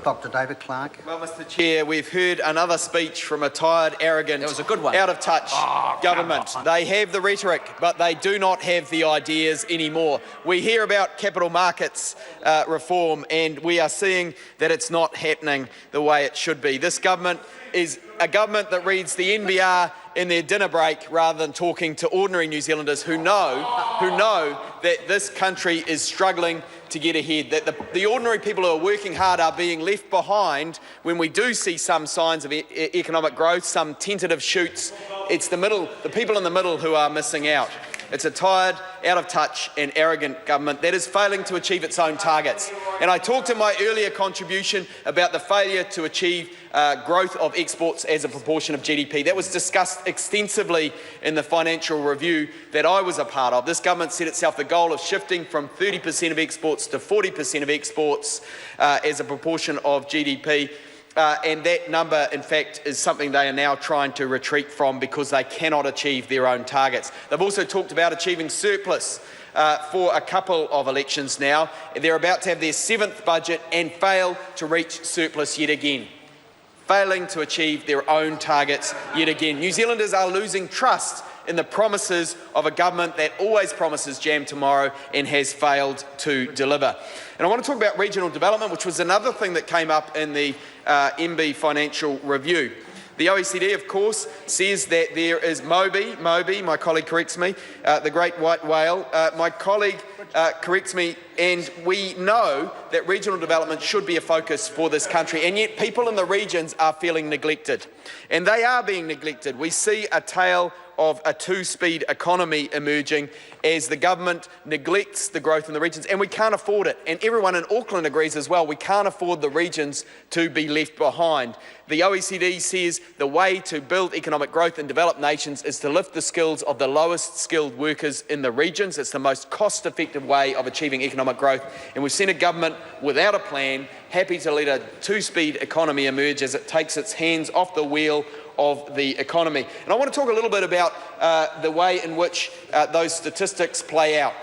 Dr. David Clark. Well, Mr. Chair, we've heard another speech from a tired, arrogant, out of touch government. They have the rhetoric, but they do not have the ideas anymore. We hear about capital markets reform, and we are seeing that it's not happening the way it should be. This government is a government that reads the NBR in their dinner break rather than talking to ordinary New Zealanders who know that this country is struggling to get ahead, that the ordinary people who are working hard are being left behind when we do see some signs of economic growth, some tentative shoots. It's the people in the middle who are missing out. It's a tired, out of touch and arrogant government that is failing to achieve its own targets. And I talked in my earlier contribution about the failure to achieve growth of exports as a proportion of GDP. That was discussed extensively in the financial review that I was a part of. This government set itself the goal of shifting from 30% of exports to 40% of exports as a proportion of GDP. And that number, in fact, is something they are now trying to retreat from because they cannot achieve their own targets. They've also talked about achieving surplus for a couple of elections now. They're about to have their 7th budget and fail to reach surplus yet again, failing to achieve their own targets yet again. New Zealanders are losing trust in the promises of a government that always promises jam tomorrow and has failed to deliver. And I want to talk about regional development, which was another thing that came up in the MB financial review. The OECD, of course, says that there is Moby, my colleague corrects me, the great white whale. My colleague corrects me, and we know that regional development should be a focus for this country, and yet people in the regions are feeling neglected. And they are being neglected. We see a tale of a two-speed economy emerging as the government neglects the growth in the regions, and we can't afford it. And everyone in Auckland agrees as well, we can't afford the regions to be left behind. The OECD says the way to build economic growth in developed nations is to lift the skills of the lowest skilled workers in the regions. It's the most cost-effective way of achieving economic growth. And we've seen a government without a plan, happy to let a two-speed economy emerge as it takes its hands off the wheel of the economy. And I want to talk a little bit about the way in which those statistics play out.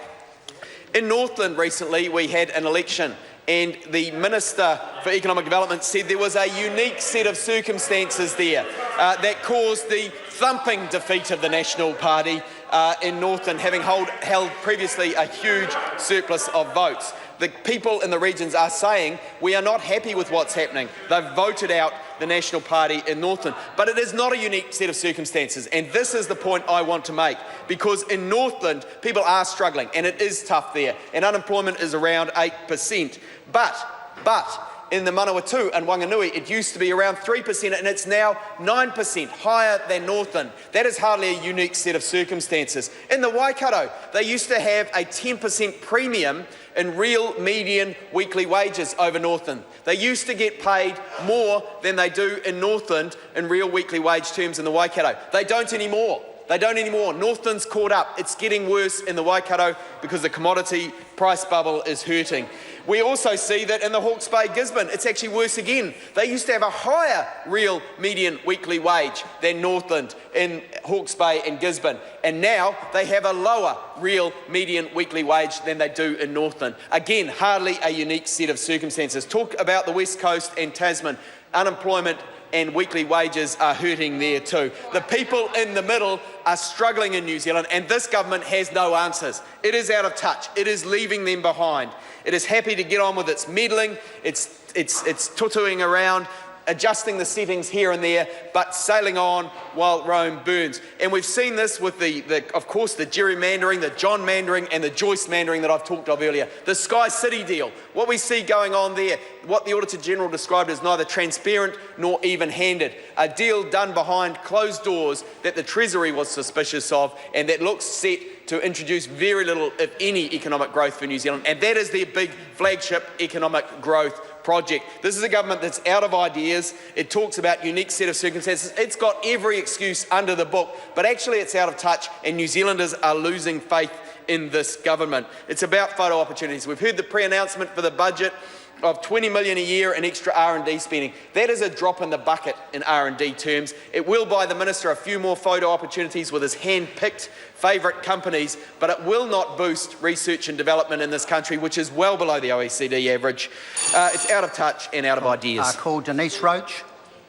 In Northland recently, we had an election, and the Minister for Economic Development said there was a unique set of circumstances there that caused the thumping defeat of the National Party in Northland, having held previously a huge surplus of votes. The people in the regions are saying we are not happy with what's happening. They've voted out the National Party in Northland. But it is not a unique set of circumstances, and this is the point I want to make, because in Northland people are struggling and it is tough there, and unemployment is around 8%. But in the Manawatu and Wanganui, it used to be around 3% and it's now 9%, higher than Northland. That is hardly a unique set of circumstances. In the Waikato, they used to have a 10% premium in real median weekly wages over Northland. They used to get paid more than they do in Northland in real weekly wage terms in the Waikato. They don't anymore. Northland's caught up. It's getting worse in the Waikato because the commodity price bubble is hurting. We also see that in the Hawke's Bay, Gisborne, it's actually worse again. They used to have a higher real median weekly wage than Northland in Hawke's Bay and Gisborne, and now they have a lower real median weekly wage than they do in Northland. Again, hardly a unique set of circumstances. Talk about the West Coast and Tasman. Unemployment and weekly wages are hurting there too. The people in the middle are struggling in New Zealand, and this government has no answers. It is out of touch. It is leaving them behind. It is happy to get on with its meddling, its tutuing around, adjusting the settings here and there, but sailing on while Rome burns. And we've seen this with of course, the gerrymandering, the John mandering and the Joyce mandering that I've talked of earlier. The Sky City deal, what we see going on there, what the Auditor General described as neither transparent nor even-handed. A deal done behind closed doors that the Treasury was suspicious of, and that looks set to introduce very little, if any, economic growth for New Zealand. And that is their big flagship economic growth project. This is a government that's out of ideas. It talks about unique set of circumstances. It's got every excuse under the book, but actually it's out of touch, and New Zealanders are losing faith in this government. It's about photo opportunities. We've heard the pre-announcement for the budget. of $20 million a year in extra R&D spending. That is a drop in the bucket in R&D terms. It will buy the Minister a few more photo opportunities with his hand-picked favourite companies, but it will not boost research and development in this country, which is well below the OECD average. It's out of touch and out of ideas. Call Denise Roach.